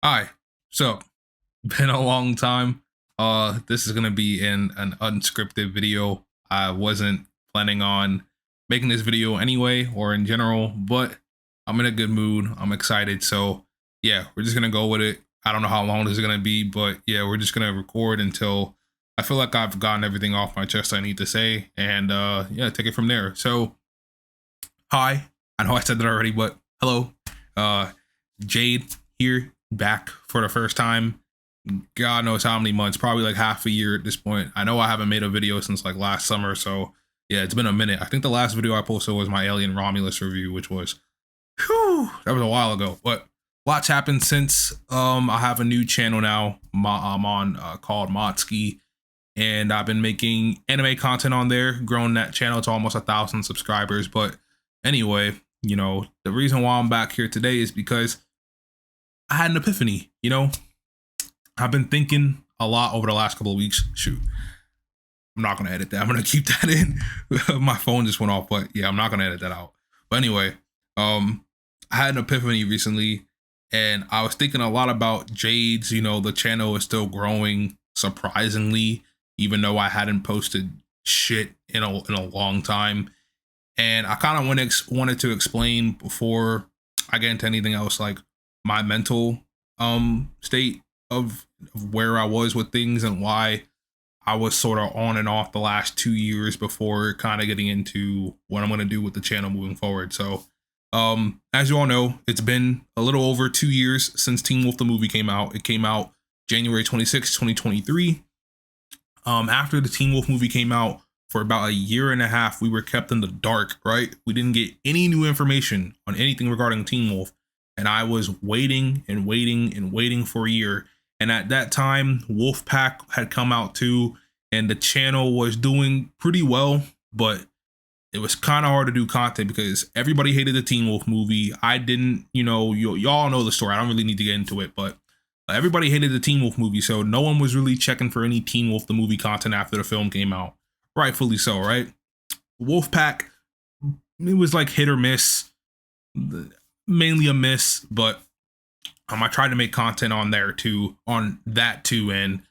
Hi. So, been a long time. This is gonna be an unscripted video. I wasn't planning on making this video anyway, or in general, but I'm in a good mood. I'm excited. So, yeah, we're just gonna go with it. I don't know how long this is gonna be, but yeah, we're just gonna record until I feel like I've gotten everything off my chest I need to say, and yeah, take it from there. So, hi. I know I said that already, but hello. Uh, Jade here, back for the first time. God knows how many months, probably like half a year at this point. I know I haven't made a video since like last summer, so yeah, it's been a minute. I think the last video I posted was my Alien Romulus review, which was, whew, that was a while ago. But lots happened since. I have a new channel now. I'm on called Motsky, and I've been making anime content on there, grown that channel to almost 1,000 subscribers. But anyway, the reason why I'm back here today is because I had an epiphany. I've been thinking a lot over the last couple of weeks. Shoot, I'm not gonna edit that. I'm gonna keep that in. My phone just went off, but yeah, I'm not gonna edit that out. But anyway, I had an epiphany recently, and I was thinking a lot about Jades. The channel is still growing surprisingly, even though I hadn't posted shit in a long time. And I kind of wanted to explain before I get into anything else, like my mental state of where I was with things and why I was sort of on and off the last 2 years before kind of getting into what I'm going to do with the channel moving forward. So, as you all know, it's been a little over 2 years since Teen Wolf the movie came out. It came out January 26, 2023. After the Teen Wolf movie came out, for about a year and a half, we were kept in the dark, right? We didn't get any new information on anything regarding Teen Wolf. And I was waiting and waiting and waiting for a year. And at that time, Wolfpack had come out too, and the channel was doing pretty well, but it was kind of hard to do content because everybody hated the Teen Wolf movie. I didn't, y'all know the story. I don't really need to get into it, but everybody hated the Teen Wolf movie, so no one was really checking for any Teen Wolf the movie content after the film came out. Rightfully so, right? Wolfpack, it was like hit or miss, mainly a miss, but I tried to make content on that too, and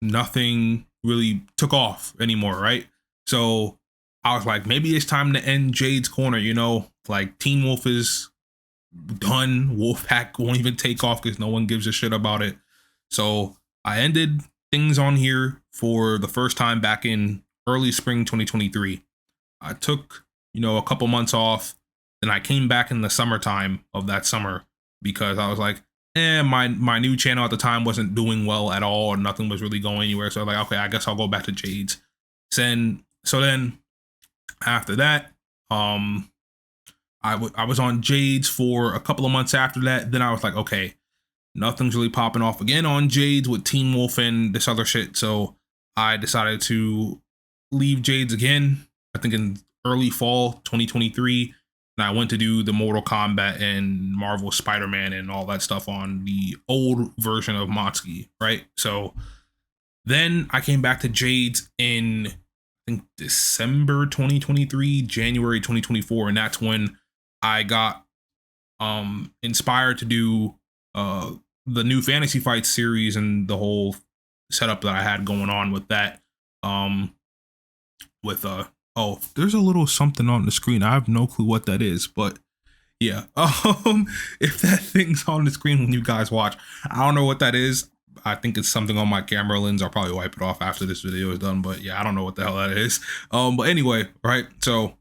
nothing really took off anymore, right? So I was like, maybe it's time to end Jade's Corner, like Teen Wolf is done. Wolfpack won't even take off because no one gives a shit about it. So I ended things on here for the first time back in early spring 2023. I took, a couple months off. Then I came back in the summertime of that summer because I was like, my new channel at the time wasn't doing well at all, and nothing was really going anywhere. So I was like, okay, I guess I'll go back to Jades. So then after that, I was on Jades for a couple of months after that. Then I was like, okay, nothing's really popping off again on Jades with Teen Wolf and this other shit. So I decided to leave Jades again, I think in early fall 2023. And I went to do the Mortal Kombat and Marvel Spider-Man and all that stuff on the old version of Motsky, right? So then I came back to Jades in, I think, December 2023, January 2024. And that's when I got inspired to do the new Fantasy Fight series and the whole setup that I had going on with that. Oh, there's a little something on the screen. I have no clue what that is, but yeah. If that thing's on the screen when you guys watch, I don't know what that is. I think it's something on my camera lens. I'll probably wipe it off after this video is done, but yeah, I don't know what the hell that is. But anyway, right? So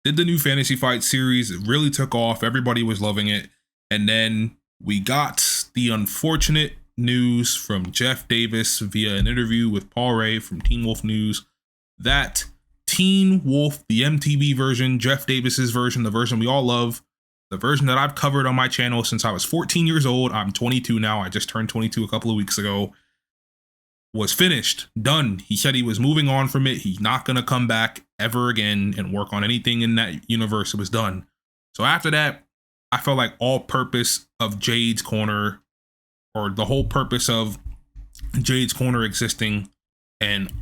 did the new Fantasy Fight series. It really took off. Everybody was loving it. And then we got the unfortunate news from Jeff Davis via an interview with Paul Ray from Teen Wolf News that Teen Wolf, the MTV version, Jeff Davis's version, the version we all love, the version that I've covered on my channel since I was 14 years old. I'm 22 now. I just turned 22 a couple of weeks ago. Was finished, done. He said he was moving on from it. He's not going to come back ever again and work on anything in that universe. It was done. So after that, I felt like all purpose of Jade's Corner, or the whole purpose of Jade's Corner existing, and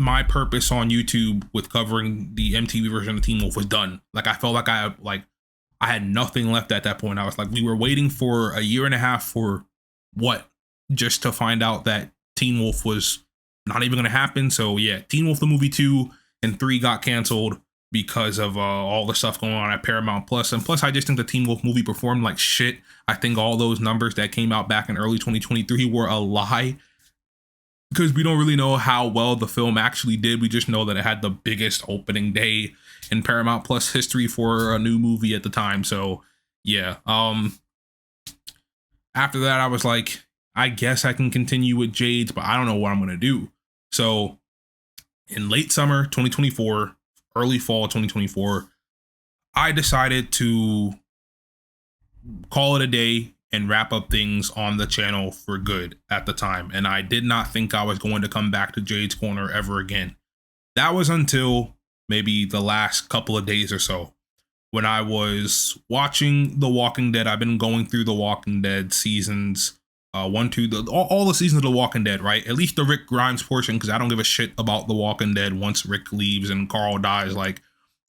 my purpose on YouTube with covering the MTV version of Teen Wolf was done. Like I felt like I I had nothing left at that point. I was like, we were waiting for a year and a half for what? Just to find out that Teen Wolf was not even going to happen. So yeah, Teen Wolf the movie 2 and 3 got canceled because of all the stuff going on at Paramount Plus. And plus, I just think the Teen Wolf movie performed like shit. I think all those numbers that came out back in early 2023 were a lie, because we don't really know how well the film actually did. We just know that it had the biggest opening day in Paramount Plus history for a new movie at the time. So yeah, after that, I was like, I guess I can continue with Jades, but I don't know what I'm going to do. So in late summer 2024, early fall 2024, I decided to call it a day and wrap up things on the channel for good at the time. And I did not think I was going to come back to Jade's Corner ever again. That was until maybe the last couple of days or so, when I was watching The Walking Dead. I've been going through The Walking Dead seasons 1, 2, all the seasons of The Walking Dead, right? At least the Rick Grimes portion, because I don't give a shit about The Walking Dead once Rick leaves and Carl dies. Like,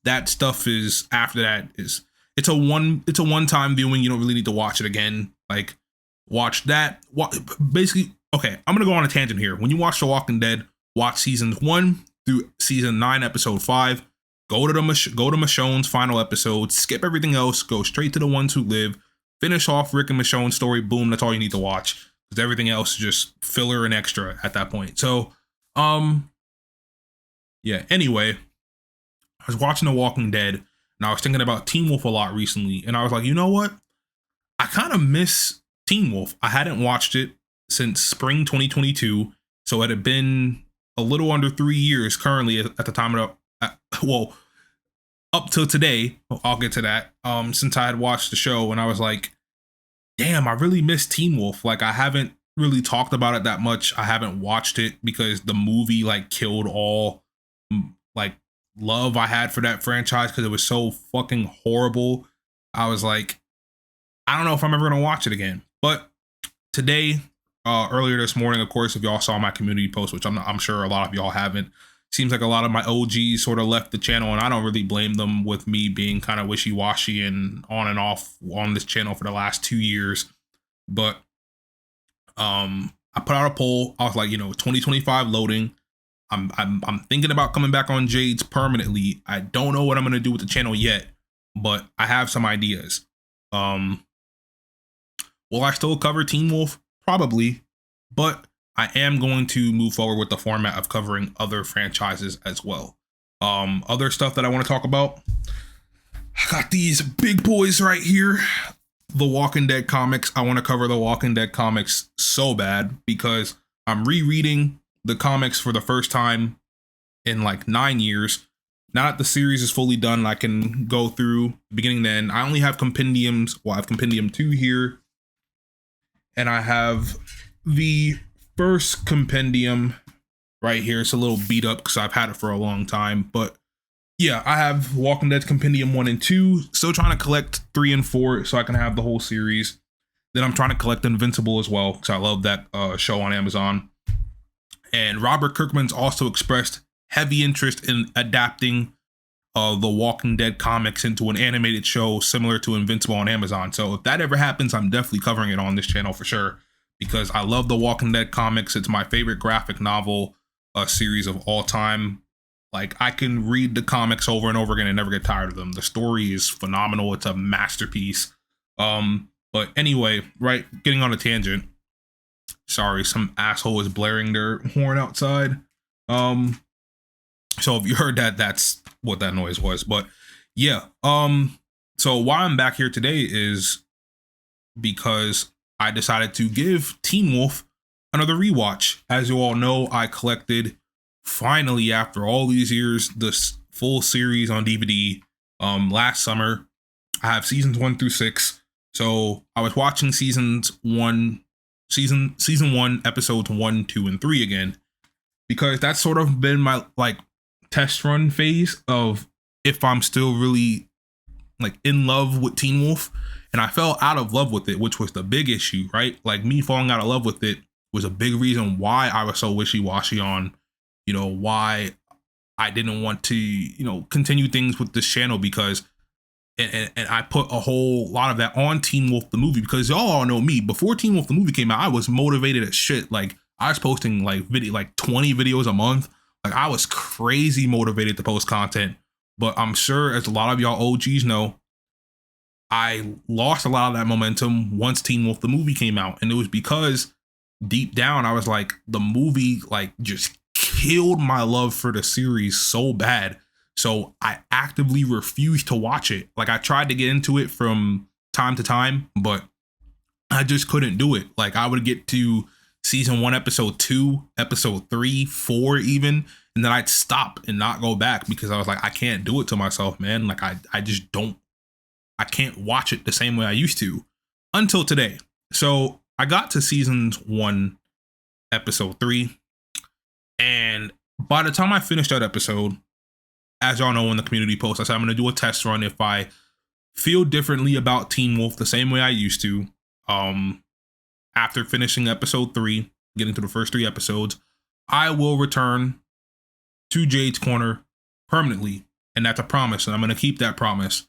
that stuff is, after that, is it's a one-time viewing. You don't really need to watch it again. Like, watch that. Basically, okay, I'm gonna go on a tangent here. When you watch The Walking Dead, watch seasons 1 through season 9, episode 5. Go to Michonne's final episode. Skip everything else. Go straight to the ones who live. Finish off Rick and Michonne's story. Boom, that's all you need to watch, because everything else is just filler and extra at that point. So, yeah. Anyway, I was watching The Walking Dead, and I was thinking about Teen Wolf a lot recently, and I was like, you know what? I kind of miss Teen Wolf. I hadn't watched it since spring 2022, so it had been a little under 3 years currently at the time of well, up till today. I'll get to that. Since I had watched the show, and I was like, damn, I really miss Teen Wolf. Like, I haven't really talked about it that much. I haven't watched it because the movie like killed all like love I had for that franchise, because it was so fucking horrible. I was like, I don't know if I'm ever gonna watch it again. But today, earlier this morning, of course, if y'all saw my community post, which I'm sure a lot of y'all haven't, seems like a lot of my OGs sort of left the channel, and I don't really blame them, with me being kind of wishy-washy and on and off on this channel for the last 2 years. But I put out a poll. I was like, 2025 loading. I'm thinking about coming back on Jades permanently. I don't know what I'm gonna do with the channel yet, but I have some ideas. Will I still cover Teen Wolf? Probably, but I am going to move forward with the format of covering other franchises as well. Other stuff that I want to talk about. I got these big boys right here. The Walking Dead comics. I want to cover the Walking Dead comics so bad, because I'm rereading the comics for the first time in like 9 years. Now that the series is fully done, I can go through beginning to end. I only have compendiums. Well, I have compendium 2 here, and I have the first compendium right here. It's a little beat up because I've had it for a long time, but yeah, I have Walking Dead compendium 1 and 2. Still trying to collect 3 and 4 so I can have the whole series. Then I'm trying to collect Invincible as well, because I love that show on Amazon. And Robert Kirkman's also expressed heavy interest in adapting the Walking Dead comics into an animated show similar to Invincible on Amazon. So if that ever happens, I'm definitely covering it on this channel for sure, because I love the Walking Dead comics. It's my favorite graphic novel series of all time. Like, I can read the comics over and over again and never get tired of them. The story is phenomenal. It's a masterpiece. But anyway, right, getting on a tangent. Sorry, some asshole is blaring their horn outside. So if you heard that, that's what that noise was. But yeah, so why I'm back here today is because I decided to give Teen Wolf another rewatch. As you all know, I collected, finally, after all these years, this full series on DVD last summer. I have seasons 1 through 6. So I was watching season 1, episodes 1, 2, and 3 again, because that's sort of been my like test run phase of if I'm still really like in love with Teen Wolf. And I fell out of love with it, which was the big issue, right? Like, me falling out of love with it was a big reason why I was so wishy-washy on, why I didn't want to, continue things with this channel, because and I put a whole lot of that on Teen Wolf the movie, because y'all all know me. Before Teen Wolf the movie came out, I was motivated as shit. Like I was posting like 20 videos a month. Like I was crazy motivated to post content. But I'm sure, as a lot of y'all OGs know, I lost a lot of that momentum once Teen Wolf the movie came out, and it was because deep down I was like, the movie like just killed my love for the series so bad. So I actively refused to watch it. Like I tried to get into it from time to time, but I just couldn't do it. Like I would get to season 1, episode 2, episode 3, 4 even, and then I'd stop and not go back because I was like, I can't do it to myself, man. Like I just don't, I can't watch it the same way I used to until today. So I got to season 1, episode 3, and by the time I finished that episode, as y'all know in the community post, I said I'm going to do a test run if I feel differently about Teen Wolf the same way I used to. After finishing episode 3, getting to the first 3 episodes, I will return to Jade's Corner permanently, and that's a promise, and I'm going to keep that promise.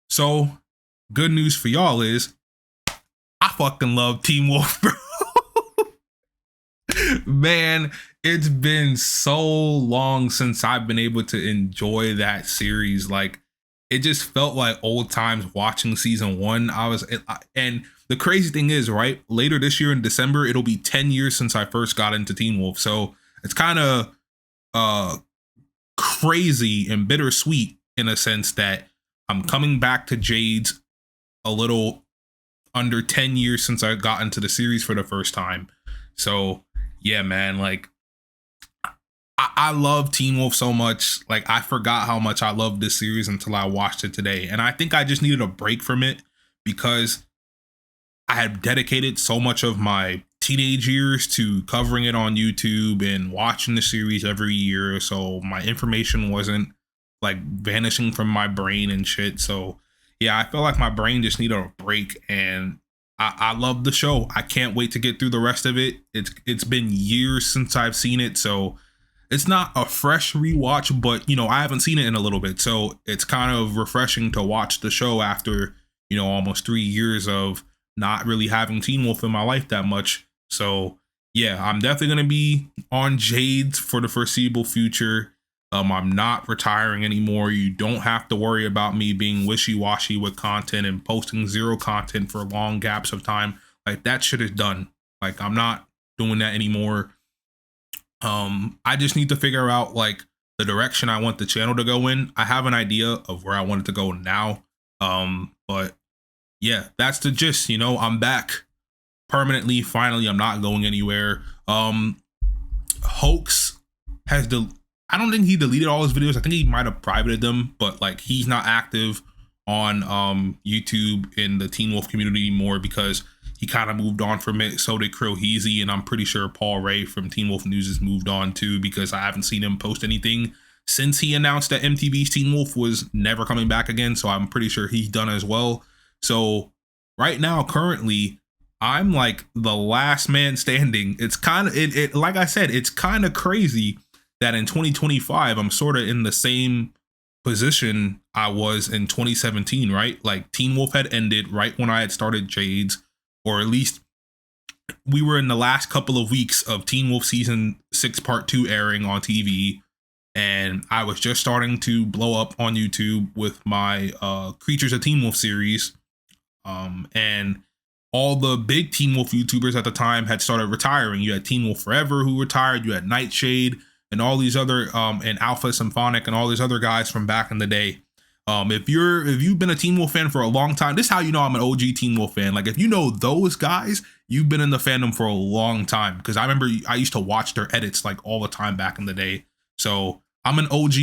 So, good news for y'all is, I fucking love Teen Wolf, bro. Man, it's been so long since I've been able to enjoy that series. Like, it just felt like old times watching season 1. And the crazy thing is, right, later this year in December, it'll be 10 years since I first got into Teen Wolf. So it's kind of crazy and bittersweet in a sense that I'm coming back to Jades a little under 10 years since I got into the series for the first time. So yeah, man, like I love Teen Wolf so much. Like I forgot how much I loved this series until I watched it today. And I think I just needed a break from it because I had dedicated so much of my teenage years to covering it on YouTube and watching the series every year. So my information wasn't like vanishing from my brain and shit. So yeah, I felt like my brain just needed a break, and I love the show. I can't wait to get through the rest of it. It's been years since I've seen it, so it's not a fresh rewatch, but you know, I haven't seen it in a little bit, so it's kind of refreshing to watch the show after, you know, almost 3 years of not really having Teen Wolf in my life that much. So yeah, I'm definitely gonna be on Jades for the foreseeable future. I'm not retiring anymore. You don't have to worry about me being wishy-washy with content and posting 0 content for long gaps of time. Like that shit is done. Like I'm not doing that anymore. I just need to figure out like the direction I want the channel to go in. I have an idea of where I want it to go now. But yeah, that's the gist. You know, I'm back permanently. Finally, I'm not going anywhere. Hoax has I don't think he deleted all his videos. I think he might have privated them, but like he's not active on YouTube in the Teen Wolf community anymore because he kind of moved on from it. So did Krill Heezy, and I'm pretty sure Paul Ray from Teen Wolf News has moved on too, because I haven't seen him post anything since he announced that MTV's Teen Wolf was never coming back again. So I'm pretty sure he's done as well. So right now, currently, I'm like the last man standing. It's kind of like I said, it's kind of crazy that in 2025, I'm sort of in the same position I was in 2017, right? Like Teen Wolf had ended right when I had started Jades, or at least we were in the last couple of weeks of Teen Wolf season 6 part 2 airing on TV. And I was just starting to blow up on YouTube with my Creatures of Teen Wolf series. And all the big Teen Wolf YouTubers at the time had started retiring. You had Teen Wolf Forever who retired. You had Nightshade and all these other and Alpha Symphonic and all these other guys from back in the day. If you've been a Teen Wolf fan for a long time, this is how you know I'm an OG Teen Wolf fan. Like if you know those guys, you've been in the fandom for a long time. Because I remember I used to watch their edits like all the time back in the day. So I'm an OG.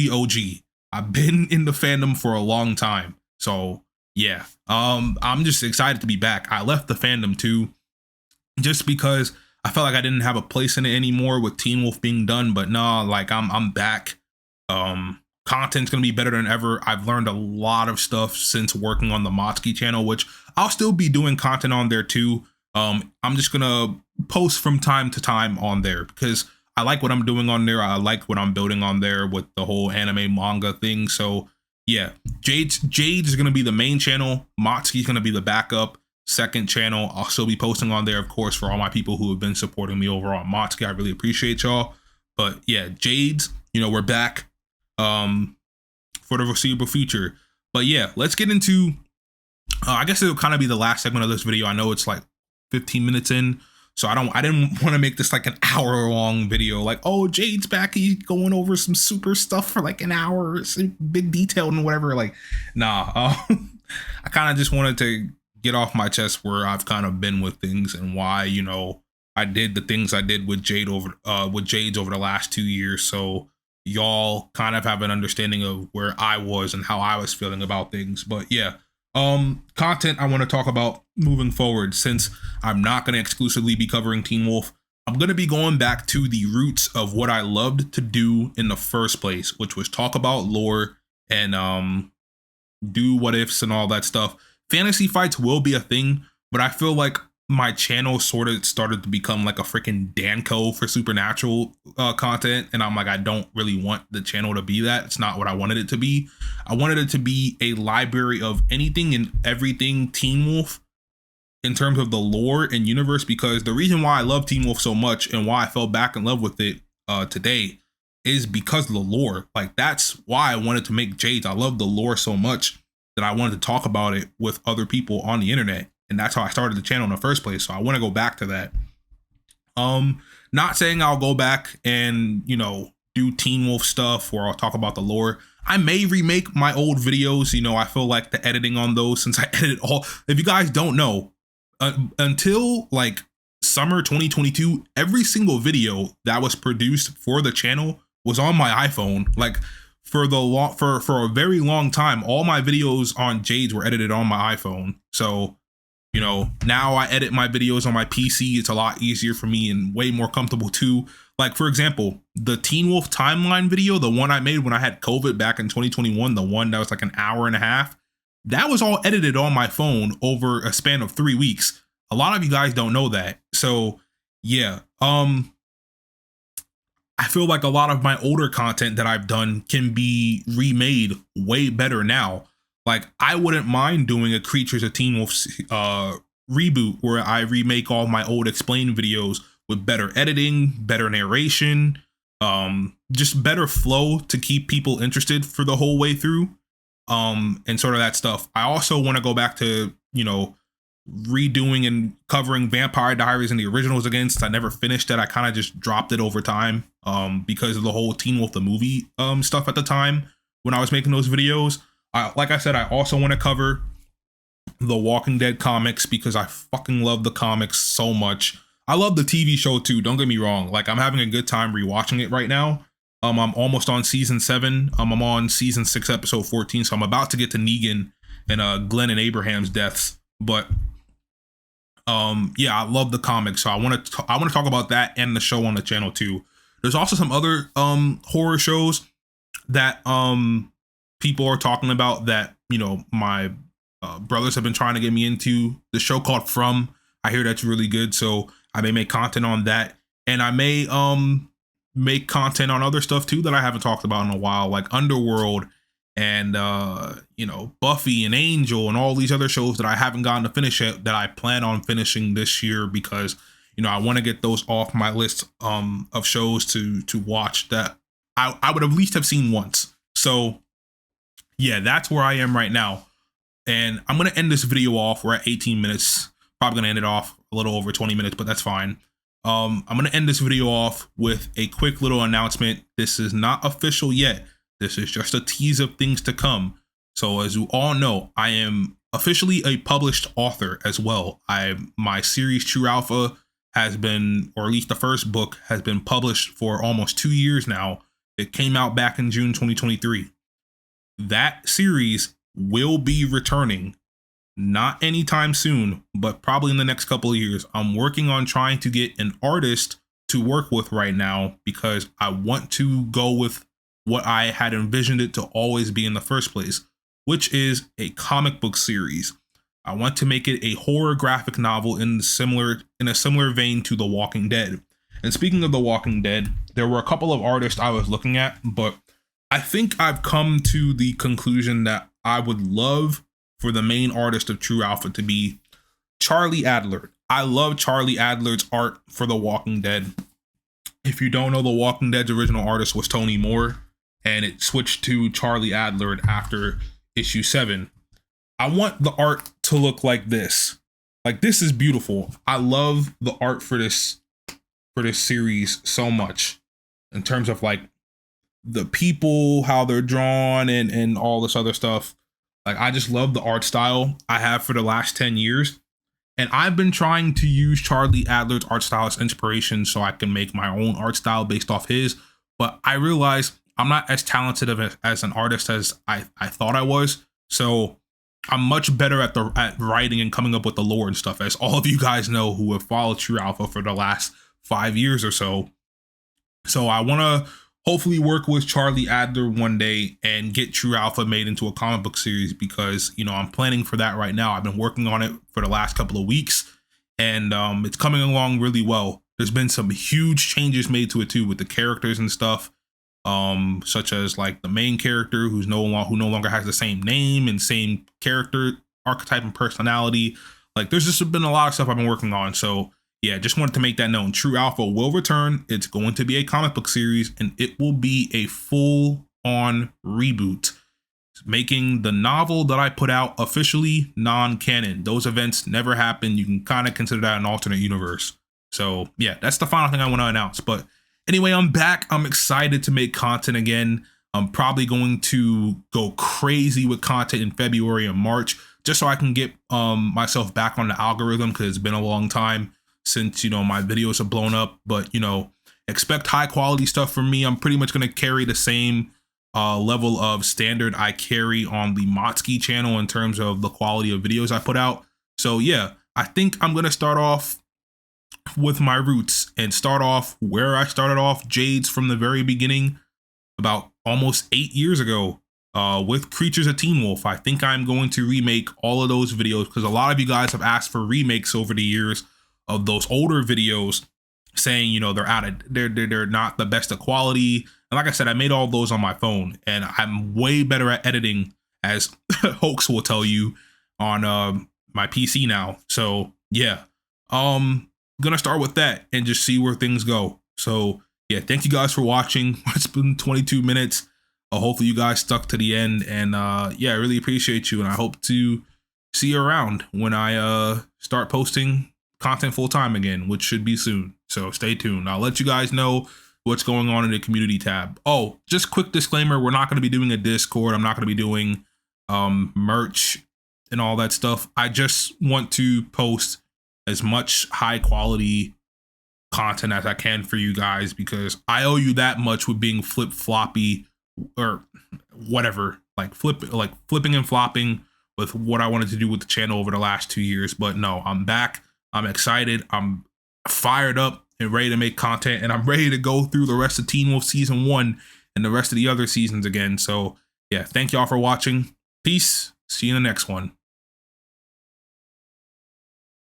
I've been in the fandom for a long time. So yeah, I'm just excited to be back. I left the fandom too, just because I felt like I didn't have a place in it anymore with Teen Wolf being done. But nah, like I'm back. Content's gonna be better than ever. I've learned a lot of stuff since working on the Motsky channel, which I'll still be doing content on there too. I'm just gonna post from time to time on there because I like what I'm doing on there. I like what I'm building on there with the whole anime manga thing. So yeah, Jades is gonna be the main channel. Motsky's gonna be the backup second channel. I'll still be posting on there, of course, for all my people who have been supporting me over on Motsky. I really appreciate y'all. But yeah, Jades, you know, we're back for the foreseeable future. But yeah, let's get into I guess it'll kind of be the last segment of this video. I know it's like 15 minutes in, so I didn't want to make this like an hour long video. Like, oh, Jade's back, he's going over some super stuff for like an hour, it's big detail and whatever. Like, nah. I kind of just wanted to get off my chest where I've kind of been with things and why, you know, I did the things I did with Jades over the last 2 years. So y'all kind of have an understanding of where I was and how I was feeling about things. But yeah. Content I want to talk about moving forward, since I'm not going to exclusively be covering Teen Wolf. I'm going to be going back to the roots of what I loved to do in the first place, which was talk about lore and do what ifs and all that stuff. Fantasy fights will be a thing, but I feel like my channel sort of started to become like a freaking Danco for supernatural content, and I'm like, I don't really want the channel to be that. It's not what I wanted it to be. I wanted it to be a library of anything and everything Teen Wolf in terms of the lore and universe, because the reason why I love Teen Wolf so much and why I fell back in love with it today is because of the lore. Like, that's why I wanted to make Jades. I love the lore so much that I wanted to talk about it with other people on the internet. And that's how I started the channel in the first place. So I want to go back to that. Not saying I'll go back and, you know, do Teen Wolf stuff or I'll talk about the lore. I may remake my old videos. You know, I feel like the editing on those, since I edited all, if you guys don't know, until like summer 2022, every single video that was produced for the channel was on my iPhone. Like, for a very long time, all my videos on Jades were edited on my iPhone. So, you know, now I edit my videos on my PC. It's a lot easier for me and way more comfortable too. Like, for example, the Teen Wolf timeline video, the one I made when I had COVID back in 2021, the one that was like an hour and a half, that was all edited on my phone over a span of 3 weeks. A lot of you guys don't know that. So yeah, I feel like a lot of my older content that I've done can be remade way better now. Like, I wouldn't mind doing a Creatures of Teen Wolf reboot where I remake all my old explain videos with better editing, better narration, just better flow to keep people interested for the whole way through, and sort of that stuff. I also want to go back to, you know, redoing and covering Vampire Diaries and the originals again, since I never finished that. I kind of just dropped it over time because of the whole Teen Wolf the movie stuff at the time when I was making those videos. Like I said, I also want to cover the Walking Dead comics because I fucking love the comics so much. I love the TV show too, don't get me wrong. Like, I'm having a good time rewatching it right now. I'm almost on season 7. I'm on season 6, episode 14. So I'm about to get to Negan and Glenn and Abraham's deaths. But yeah, I love the comics. So I want to talk about that and the show on the channel too. There's also some other horror shows that people are talking about that, you know, my brothers have been trying to get me into. The show called From, I hear that's really good, so I may make content on that, and I may make content on other stuff too that I haven't talked about in a while, like Underworld and you know, Buffy and Angel and all these other shows that I haven't gotten to finish yet, that I plan on finishing this year, because, you know, I want to get those off my list of shows to watch that I would at least have seen once. So yeah, that's where I am right now. And I'm going to end this video off. We're at 18 minutes. Probably going to end it off a little over 20 minutes, but that's fine. I'm going to end this video off with a quick little announcement. This is not official yet. This is just a tease of things to come. So as you all know, I am officially a published author as well. My series True Alpha has been, or at least the first book, has been published for almost 2 years now. It came out back in June 2023. That series will be returning, not anytime soon, but probably in the next couple of years. I'm working on trying to get an artist to work with right now because I want to go with what I had envisioned it to always be in the first place, which is a comic book series. I want to make it a horror graphic novel in a similar vein to The Walking Dead. And speaking of The Walking Dead, there were a couple of artists I was looking at, but I think I've come to the conclusion that I would love for the main artist of True Alpha to be Charlie Adler. I love Charlie Adler's art for The Walking Dead. If you don't know, The Walking Dead's original artist was Tony Moore, and it switched to Charlie Adler after issue 7. I want the art to look like this. Like, this is beautiful. I love the art for this series so much in terms of like the people, how they're drawn, and all this other stuff. Like, I just love the art style I have for the last 10 years. And I've been trying to use Charlie Adler's art style as inspiration so I can make my own art style based off his. But I realize I'm not as talented as an artist as I thought I was. So I'm much better at writing and coming up with the lore and stuff, as all of you guys know who have followed True Alpha for the last 5 years or so. So I want to hopefully work with Charlie Adler one day and get True Alpha made into a comic book series, because, you know, I'm planning for that right now. I've been working on it for the last couple of weeks, and it's coming along really well. There's been some huge changes made to it too, with the characters and stuff, such as like the main character who no longer has the same name and same character archetype and personality. Like, there's just been a lot of stuff I've been working on. So yeah, just wanted to make that known. True Alpha will return. It's going to be a comic book series, and it will be a full-on reboot, making the novel that I put out officially non-canon. Those events never happened. You can kind of consider that an alternate universe. So yeah, that's the final thing I want to announce. But anyway, I'm back. I'm excited to make content again. I'm probably going to go crazy with content in February and March, just so I can get myself back on the algorithm, because it's been a long time since, you know, my videos have blown up. But, you know, expect high quality stuff from me. I'm pretty much going to carry the same level of standard I carry on the Motsky channel in terms of the quality of videos I put out. So yeah, I think I'm going to start off with my roots and start off where I started off, Jades, from the very beginning, about almost 8 years ago, with Creatures of Teen Wolf. I think I'm going to remake all of those videos, because a lot of you guys have asked for remakes over the years of those older videos, saying, you know, they're not the best of quality. And like I said, I made all those on my phone, and I'm way better at editing, as Hoax will tell you, on my PC now. So yeah, gonna start with that and just see where things go. So yeah, thank you guys for watching. It's been 22 minutes. Hopefully you guys stuck to the end, and yeah, I really appreciate you, and I hope to see you around when I start posting content full time again, which should be soon. So stay tuned. I'll let you guys know what's going on in the community tab. Oh, just quick disclaimer, we're not going to be doing a Discord. I'm not going to be doing merch and all that stuff. I just want to post as much high quality content as I can for you guys, because I owe you that much with being flip-floppy or whatever, like flipping and flopping with what I wanted to do with the channel over the last 2 years. But no, I'm back. I'm excited. I'm fired up and ready to make content, and I'm ready to go through the rest of Teen Wolf season 1 and the rest of the other seasons again. So yeah, thank y'all for watching. Peace. See you in the next one.